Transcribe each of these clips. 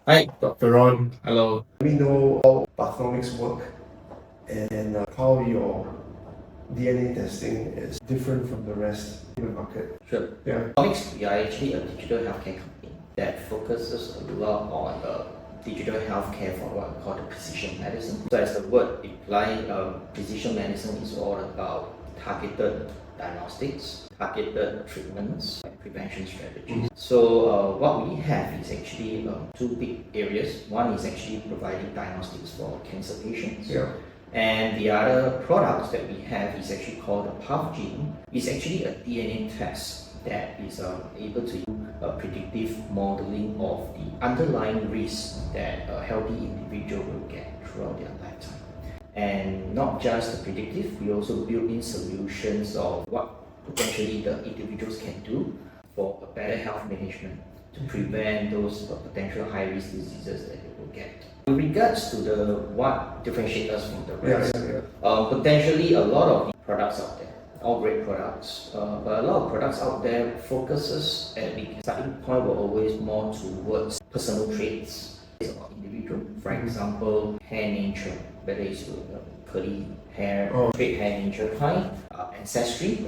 Hi, Dr. Ron. Hello. Let me know how Pathonomics work and how your DNA testing is different from the rest in the market. Sure. Yeah. Pathonomics, we are actually a digital healthcare company that focuses a lot on digital healthcare for what we call the precision medicine. So as the word implies, precision medicine is all about targeted diagnostics, targeted treatments, and prevention strategies. So what we have is actually two big areas. One is actually providing diagnostics for cancer patients. Yeah. And the other products that we have is actually called the Pathgene. It's actually a DNA test that is able to do predictive modeling of the underlying risks that a healthy individual will get throughout their lifetime. And not just the predictive, we also build in solutions of what potentially the individuals can do for a better health management to prevent those potential high-risk diseases that they will get. In regards to the what differentiates us from the rest, potentially a lot of the products out there, all great products, but a lot of products out there focuses at the starting point were always more towards personal traits of individual. For example, hair nature, whether it's curly hair, straight hair nature kind, ancestry.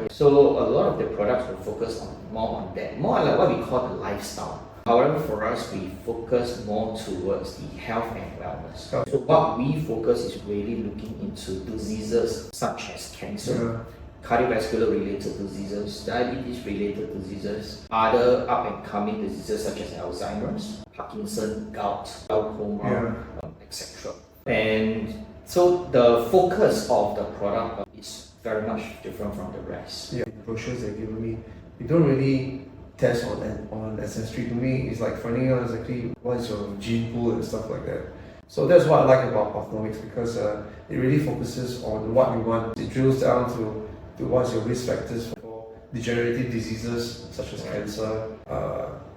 So a lot of the products will focus more on that, more like what we call the lifestyle. However, for us, we focus more towards the health and wellness. So what we focus is really looking into diseases such as cancer, cardiovascular related diseases, diabetes related diseases, other up and coming diseases such as Alzheimer's, Parkinson, gout, glaucoma, etc. And so the focus of the product is very much different from the rest. Yeah, the brochures they've given me, you don't really test on ancestry. To me, it's like finding out exactly what is your gene pool and stuff like that. So that's what I like about Pathonomics, because it really focuses on what we want. It drills down to what's your risk factors for degenerative diseases such as cancer,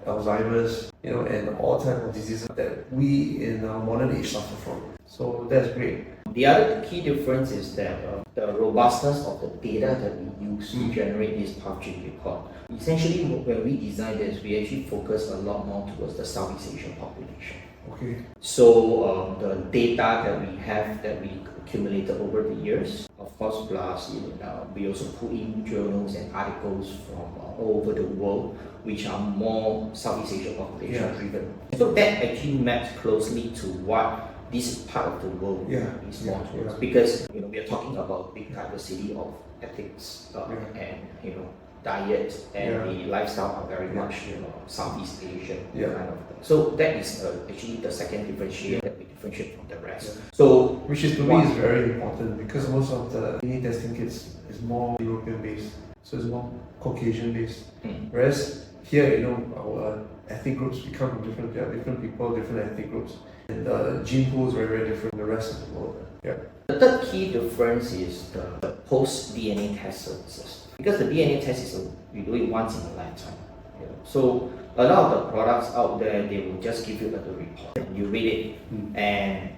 Alzheimer's, and all types of diseases that we in our modern age suffer from. So that's great. The other key difference is that the robustness of the data that we use to generate this Pathgene report. Essentially, when we design this, we actually focus a lot more towards the Southeast Asian population. Okay. So the data that we have that we accumulated over the years, of course, plus we also put in journals and articles from all over the world, which are more Southeast Asian population driven. So that actually maps closely to what this part of the world is more towards, because we are talking about big diversity of ethics and diet and the lifestyle are very much Southeast Asian kind of thing. So that is actually the second differentiator that we differentiate from the rest. So which is to me is very important, because most of the DNA testing kits is more European based, so it's more Caucasian based. Whereas here, our ethnic groups, we come from different people, different ethnic groups, and the gene pool is very, very different from the rest of the world. The third key difference is the post DNA test services. Because the DNA test is we do it once in a lifetime. So a lot of the products out there, they will just give you the report and you read it, and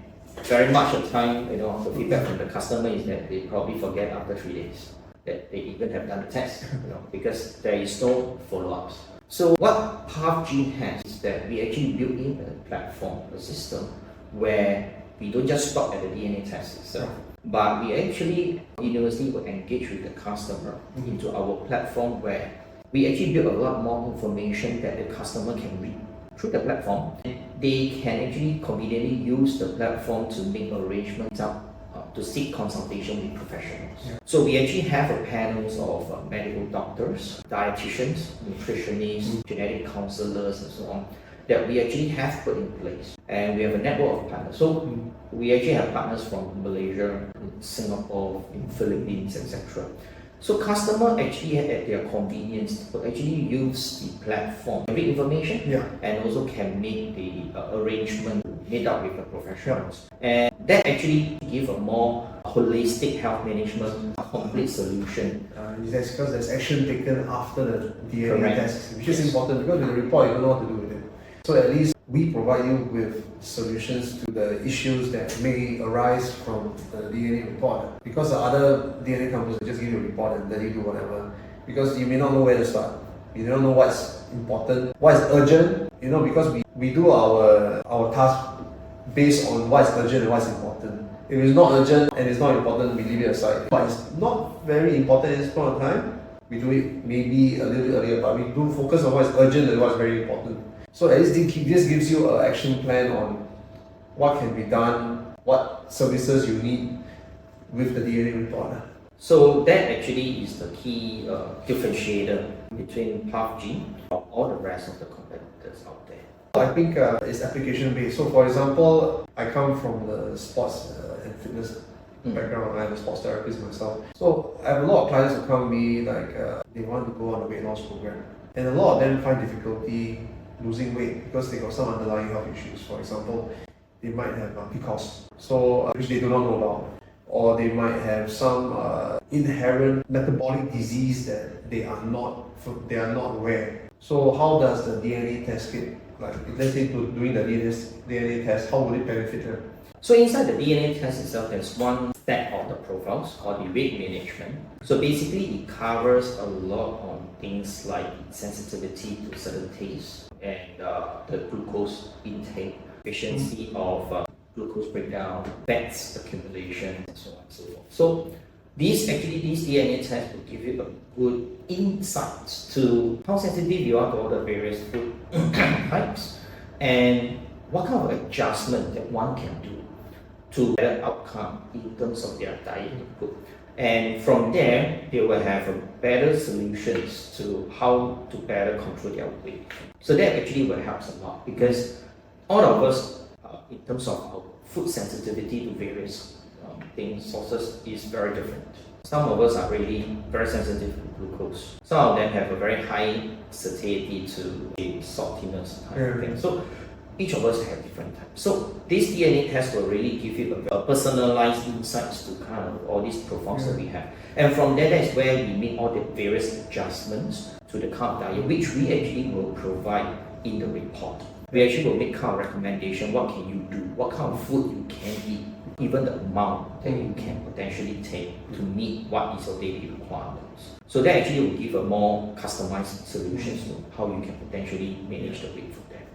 very much of the time, the feedback from the customer is that they probably forget after 3 days that they even have done the test, because there is no follow-ups. So what Pathgene has is that we actually built in a platform, a system, where we don't just stop at the DNA test itself, but we actually universally will engage with the customer into our platform, where we actually build a lot more information that the customer can read through the platform. They can actually conveniently use the platform to make arrangements to seek consultation with professionals. So we actually have a panels of medical doctors, dietitians, nutritionists, genetic counsellors, and so on, that we actually have put in place. And we have a network of partners. So we actually have partners from Malaysia, Singapore, in Philippines, etc. So customer actually at their convenience will actually use the platform, read information, and also can make the arrangement meet up with the professionals. And that actually give a more holistic health management, complete solution. That's because there's action taken after the DNA test, which is important, because with the report you don't know what to do with it. So at least we provide you with solutions to the issues that may arise from the DNA report. Because the other DNA companies will just give you a report and then you do whatever. Because you may not know where to start. You don't know what's important, what is urgent, because we do our task based on what's urgent and what's important. If it's not urgent and it's not important, we leave it aside. But it's not very important at this point of time, we do it maybe a little bit earlier, but we do focus on what's urgent and what's very important. So at least this gives you an action plan on what can be done, what services you need with the DNA report. So that actually is the key differentiator between Pathgene and all the rest of the competitors out there. I think it's application based. So for example, I come from the sports and fitness background. I'm a sports therapist myself. So I have a lot of clients who come to me like they want to go on a weight loss program. And a lot of them find difficulty losing weight because they got some underlying health issues. For example, they might have PCOS, which they do not know about. Or they might have some inherent metabolic disease that they are not aware. So how does the DNA test kit, like let's say doing the DNA test, how will it benefit them? So inside the DNA test itself, there's one step of the profiles called the weight management. So basically it covers a lot on things like sensitivity to certain tastes and the glucose intake, efficiency of glucose breakdown, fats accumulation, and so on and so forth. So these DNA tests will give you a good insight to how sensitive you are to all the various food types and what kind of adjustment that one can do to better outcome in terms of their diet input. And from there, they will have better solutions to how to better control their weight. So that actually will help a lot because all of us, in terms of our food sensitivity to various sources is very different. Some of us are really very sensitive to glucose. Some of them have a very high satiety to the saltiness kind of thing. So each of us have different types. So this DNA test will really give you a personalized insights to kind of all these profiles that we have. And from there, that's where we make all the various adjustments to the kind of diet, which we actually will provide in the report. We actually will make kind of recommendation, what can you do, what kind of food you can eat, even the amount that you can potentially take to meet what is your daily requirements. So that actually will give a more customized solutions to how you can potentially manage the weight from there.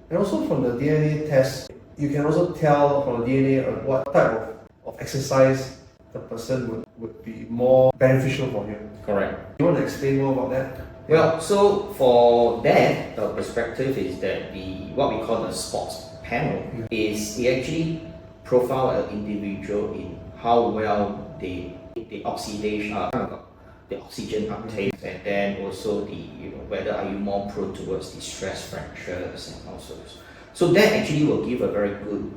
And also from the DNA test, you can also tell from the DNA what type of exercise the person would be more beneficial for you. Correct. You want to explain more about that? Well, so for that, the perspective is that what we call the sports panel is we actually profile an individual in how well the oxidation, the oxygen uptake, and then also whether are you more prone towards the stress fractures and also. So that actually will give a very good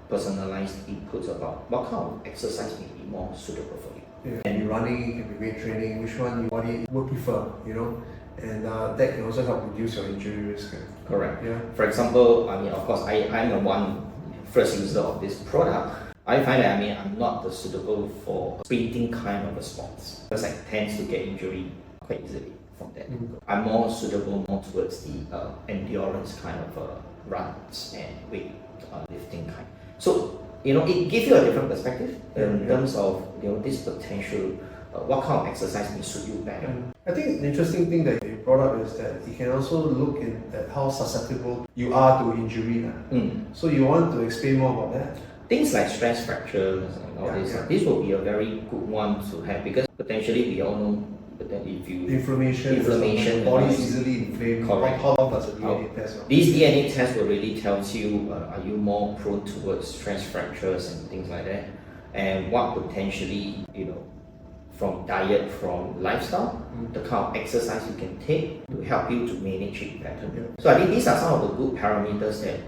personalized inputs about what kind of exercise may be more suitable for you. It can be running, it can be weight training, which one your body would prefer, and that can also help reduce your injury risk. Correct. Yeah. For example, of course, I'm the one first user of this product. I find that I'm not suitable for sprinting kind of a sports because I tend to get injury quite easily from that. I'm more suitable towards the endurance kind of runs and weight lifting kind. So it gives you a different perspective in terms of this potential. What kind of exercise may suit you better? I think the interesting thing that you brought up is that you can also look at how susceptible you are to injury. So you want to explain more about that? Things like stress fractures and all this. This will be a very good one to have because potentially we all know that if you inflammation, the body is easily inflamed. Correct. How does a DNA test? These DNA tests will really tells you are you more prone towards stress fractures and things like that, and what potentially from diet, from lifestyle, the kind of exercise you can take to help you to manage it better. So I think these are some of the good parameters that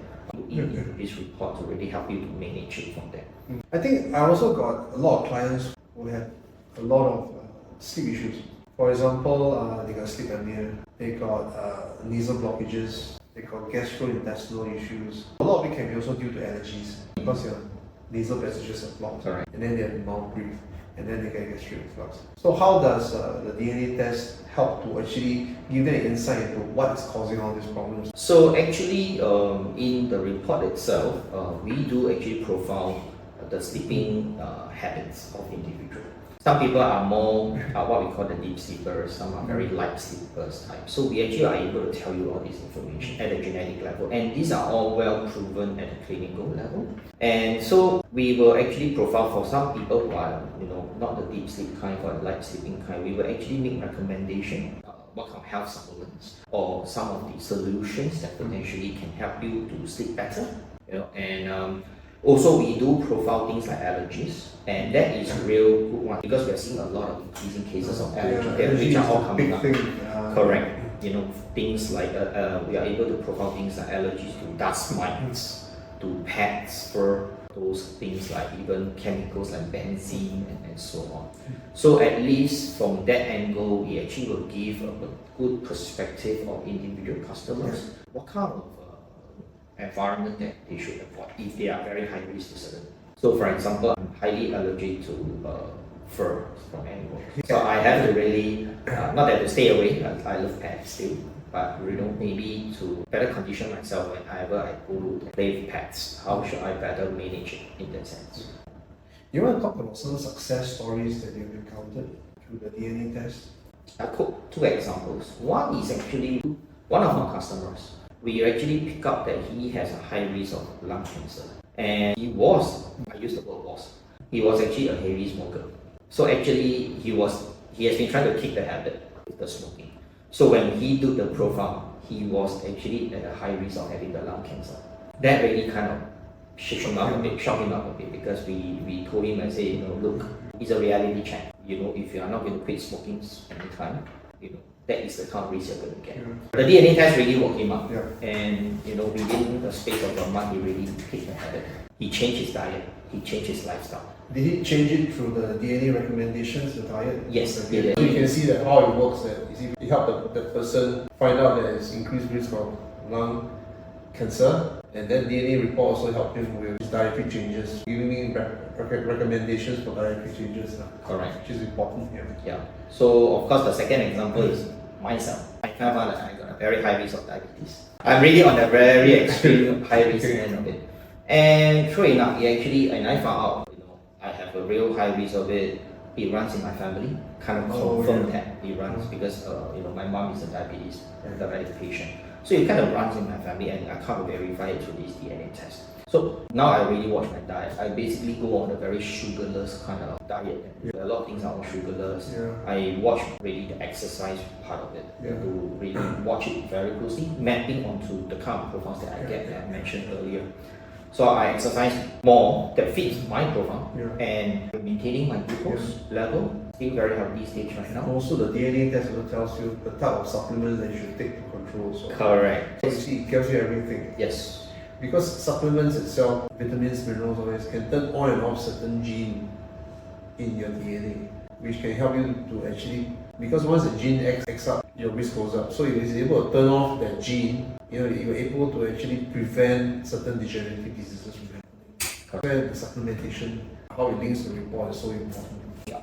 you in this report to really help you to manage it from there. I think I also got a lot of clients who have a lot of sleep issues. For example, they got sleep apnea, they got nasal blockages, they got gastrointestinal issues. A lot of it can be also due to allergies because your nasal passages are blocked, and then they have to mouth breathe, and then they get gastric reflux. So how does the DNA test help to actually give them insight into what is causing all these problems? So actually, in the report itself, we do actually profile the sleeping habits of individuals. Some people are more what we call the deep sleepers, some are very light sleepers type. So we actually are able to tell you all this information at a genetic level, and these are all well proven at the clinical level. And so we will actually profile for some people who are, not the deep sleep kind or the light sleeping kind. We will actually make recommendation what kind of health supplements or some of the solutions that potentially can help you to sleep better. And also we do profile things like allergies, and that is a real good one because we are seeing a lot of increasing cases of allergies which are all coming up. Correct. Things like we are able to profile things like allergies to dust mites, to pets, fur, those things like even chemicals like benzene and so on. So at least from that angle, we actually will give a good perspective of individual customers, what kind of environment that they should avoid if they are very high risk to certain. So for example, I'm highly allergic to fur from animals. So I have to really, not that to stay away, I love pets still, but maybe to better condition myself whenever I go to play with pets. How should I better manage it in that sense? You want to talk about some success stories that you've encountered through the DNA test? I quote two examples. One is actually one of our customers. We actually pick up that he has a high risk of lung cancer. And he was actually a heavy smoker. So actually he has been trying to kick the habit with the smoking. So when he did the profile, he was actually at a high risk of having the lung cancer. That really kind of shocked him up a bit because we told him and say, look, it's a reality check. If you are not going to quit smoking anytime, that is the kind of risk you're going to get. The DNA test really woke him up, and within the space of a month, he really kicked the habit. He changed his diet, he changed his lifestyle. Did he change it through the DNA recommendations, the diet? Yes, he did. So you can see that how it works, that he helped the person find out that there's increased risk of lung cancer, and then DNA report also helped him with his dietary changes, giving him recommendations for dietary changes. Correct. Which is important here. Yeah. So of course the second example is myself. I found out that I got a very high risk of diabetes. I'm really on the very extreme high risk end of it. And true enough, and I found out, I have a real high risk of it. It runs in my family. Kind of confirmed that it runs because my mom is a diabetic patient. So it kind of runs in my family, and I can't verify it through this DNA test. So now I really watch my diet. I basically go on a very sugarless kind of diet. A lot of things are all sugarless. I watch really the exercise part of it to really watch it very closely, mapping onto the kind of profiles that I get that I mentioned earlier. So I exercise more that fits my profile and maintaining my glucose level, still very healthy stage right now. Also the DNA test also tells you the type of supplements that you should take to control. So correct. So you see, it tells you everything. Yes. Because supplements itself, vitamins, minerals, all this, can turn on and off certain gene in your DNA, which can help you to actually, because once the gene acts up, your risk goes up. So if it's able to turn off that gene, you're able to actually prevent certain degenerative diseases from happening. The supplementation, how it links to the report is so important. Yeah.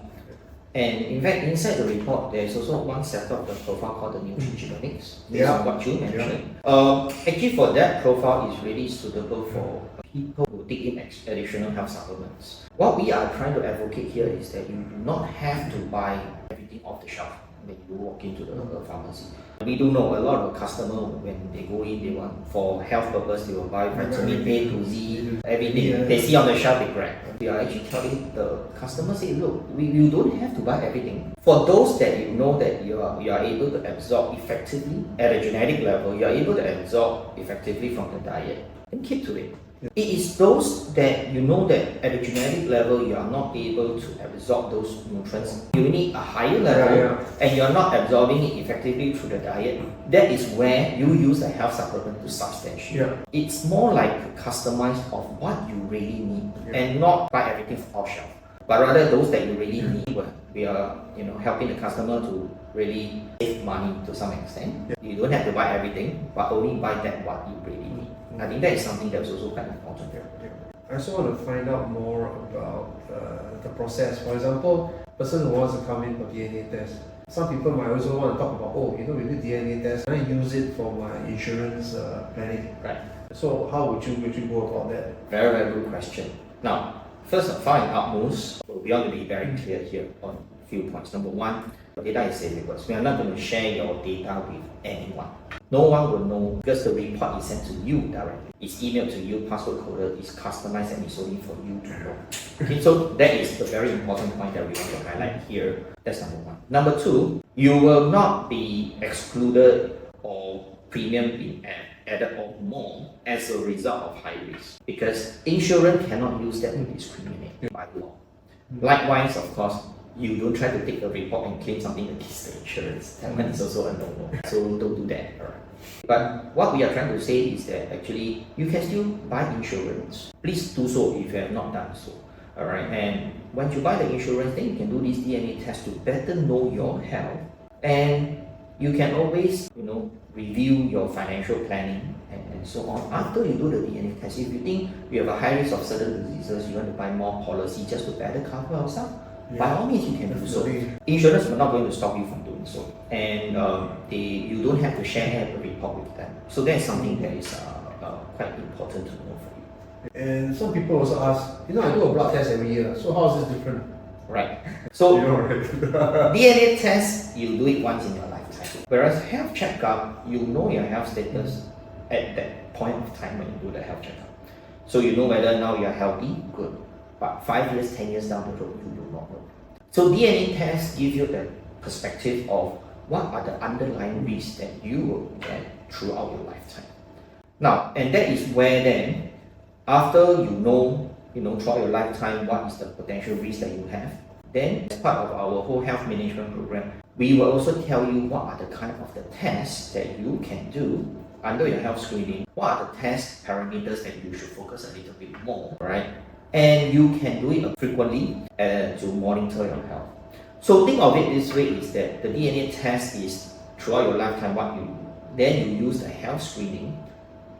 And in fact, inside the report, there's also one set of the profile called the nutrigenomics. This is what you mentioned. Actually, for that profile is really suitable for people who take in additional health supplements. What we are trying to advocate here is that you do not have to buy everything off the shelf when you walk into the pharmacy. We do know a lot of customers, when they go in, they want, for health purpose, they will buy vitamin A to Z, everything. They see on the shelf, they grab. We are actually telling the customer, say, look, you don't have to buy everything. For those that you know that you are able to absorb effectively at a genetic level, you are able to absorb effectively from the diet, then keep to it. It is those that you know that at a genetic level you are not able to absorb those nutrients. You need a higher level and you are not absorbing it effectively through the diet. That is where you use a health supplement to substantiate. It's more like customized of what you really need and not buy everything off shelf. But rather those that you really need, we are helping the customer to really save money to some extent. You don't have to buy everything, but only buy that what you really need. I think that is something that's also quite important. I also want to find out more about the process. For example, person who wants to come in for DNA test. Some people might also want to talk about, we do DNA test. Can I use it for my insurance planning? Right. So how would you go about that? Very, very good question. Now, First and foremost, we want to be very clear here on a few points. Number one, data is savable. We are not going to share your data with anyone. No one will know because the report is sent to you directly. It's emailed to you, password coded, it's customized, and it's only for you to know. Okay, so that is the very important point that we want to highlight here. That's number one. Number two, you will not be excluded or premium being added or more as a result of high risk, because insurance cannot use that to discriminate by law. Likewise, of course, you don't try to take a report and claim something against the insurance. That one is also a no-no. So don't do that. Alright. But what we are trying to say is that actually you can still buy insurance. Please do so if you have not done so. Alright. And once you buy the insurance, then you can do this DNA test to better know your health. And you can always, review your financial planning and so on after you do the DNA test. If you think you have a high risk of certain diseases, you want to buy more policy just to better cover yourself, by all means you can do so. Insurance are not going to stop you from doing so, and you don't have to share a report with them. So that's something that is quite important to know for you. And some people also ask, I do a blood test every year, so how is this different? Right. So DNA test, you do it once in your lifetime. Whereas health checkup, you know your health status at that point of time when you do the health checkup. So you know whether now you are healthy, good. But 5 years, 10 years down the road, you do not know. So DNA tests give you the perspective of what are the underlying risks that you will get throughout your lifetime. Now, and that is where then, after you know throughout your lifetime what is the potential risk that you have, then as part of our whole health management program, we will also tell you what are the kind of the tests that you can do under your health screening. What are the test parameters that you should focus a little bit more, right? And you can do it frequently to monitor your health. So think of it this way, is that the DNA test is throughout your lifetime then you use the health screening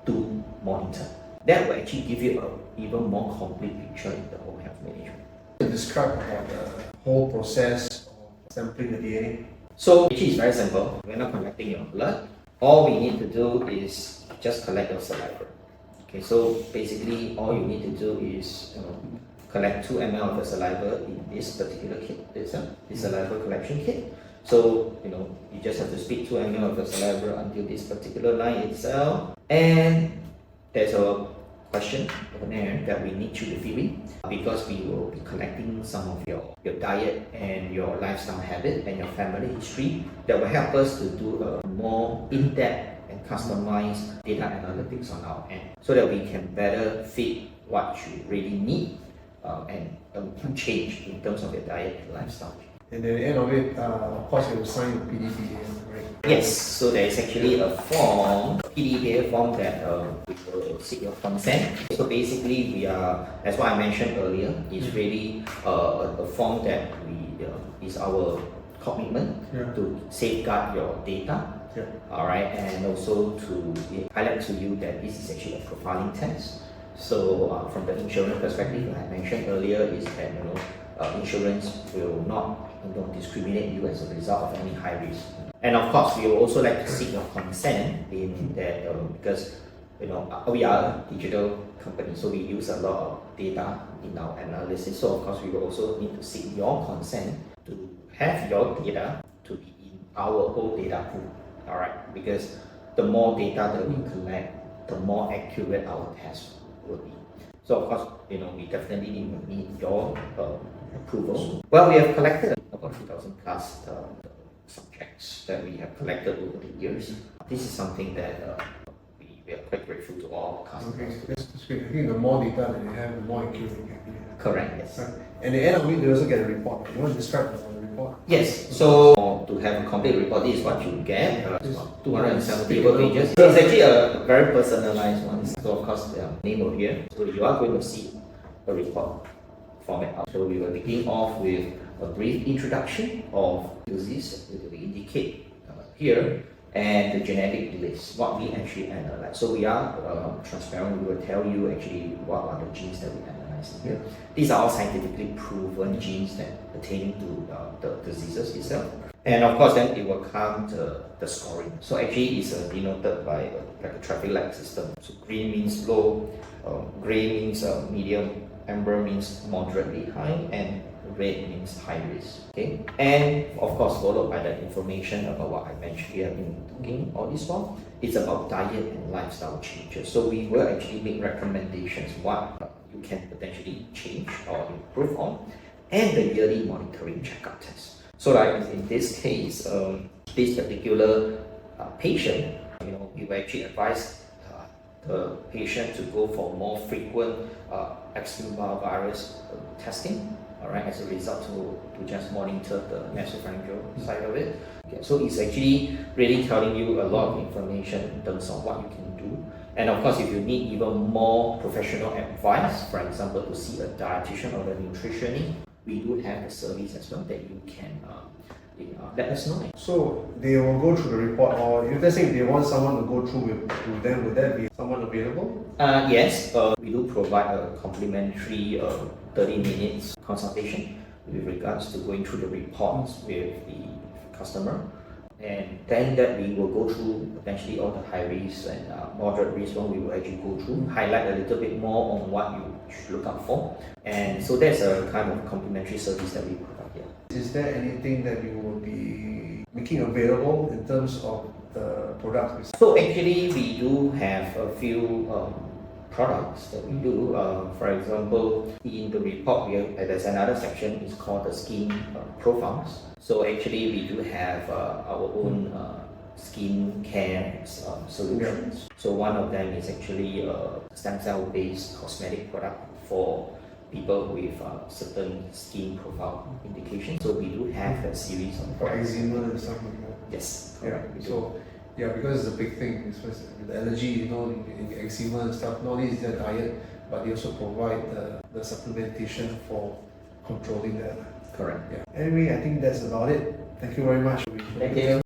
to monitor. That will actually give you an even more complete picture in the whole health management. Describe about the whole process of sampling the DNA. So actually it's very simple. We're not collecting your blood. All we need to do is just collect your saliva. Okay, so basically all you need to do is collect 2 ml of the saliva in this particular kit itself, this saliva collection kit. So you just have to spit 2 ml of the saliva until this particular line itself, and there's a question over there that we need you to fill in, because we will be collecting some of your diet and your lifestyle habit and your family history that will help us to do a more in-depth and customized data analytics on our end, so that we can better fit what you really need and change in terms of your diet and lifestyle. And at the end of it, of course, you will sign the PDPA, right? Yes, so there is actually a form, PDPA form, that we will seek your consent. So basically, we are, as what I mentioned earlier, is really a form that is our commitment to safeguard your data. Alright, and also to highlight to you that this is actually a profiling test. So from the insurance perspective, like I mentioned earlier, is that insurance will not discriminate you as a result of any high risk. And of course, we will also like to seek your consent in that because we are a digital company, so we use a lot of data in our analysis. So of course, we will also need to seek your consent to have your data to be in our whole data pool. Alright, because the more data that we collect, the more accurate our test will be. So of course, we definitely need your approval. Well, we have collected about 2,000 plus subjects that we have collected over the years. This is something that we are quite grateful to all customers. Okay, that's great. I think the more data that you have, the more accurate you can be. Correct, yes. Right. And at the end of it, they also get a report. You want to describe the report? Yes, so to have a complete report, this is what you get. 270 word pages. So it's actually a very personalized one. So of course, the name over here. So you are going to see a report format out. So we will begin off with a brief introduction of disease that we indicate here, and the genetic list, what we actually analyze. So we are transparent. We will tell you actually what are the genes that we analyze here. These are all scientifically proven genes that pertaining to the diseases itself. And of course, then it will come to the scoring. So actually, it's denoted by like a traffic light system. So green means low, gray means medium, amber means moderately high, and red means high risk. Okay, and of course followed by the information about what I mentioned here in talking all this while. It's about diet and lifestyle changes. So we will actually make recommendations what you can potentially change or improve on, and the yearly monitoring checkup test. So like in this case, this particular patient, we will actually advise the patient to go for more frequent eczema virus testing, all right, as a result to just monitor the nasopharyngeal side of it. Okay, so it's actually really telling you a lot of information in terms of what you can do. And of course, if you need even more professional advice, for example, to see a dietitian or a nutritionist, we do have a service as well that you can let us know. So they will go through the report, or if let's say they want someone to go through with them, would there be someone available? Yes, we do provide a complimentary 30 minutes consultation with regards to going through the reports with the customer. And then that we will go through potentially all the high risk and moderate risk one. We will actually go through, highlight a little bit more on what you should look out for. And so that's a kind of complimentary service that we provide here. Is there anything that you will be making available in terms of the products? So actually we do have a few products that we do. For example, in the report, there's another section, it's called the skin profiles. So actually we do have our own skin care solutions. So one of them is actually a stem cell based cosmetic product for people with certain skin profile indications. So we do have a series of For eczema and stuff like that? Yes. Yeah, so yeah, because it's a big thing, especially with allergy, in eczema and stuff, not only is there diet, but they also provide the supplementation for controlling that. Correct. Yeah. Anyway, I think that's about it. Thank you very much. Thank you.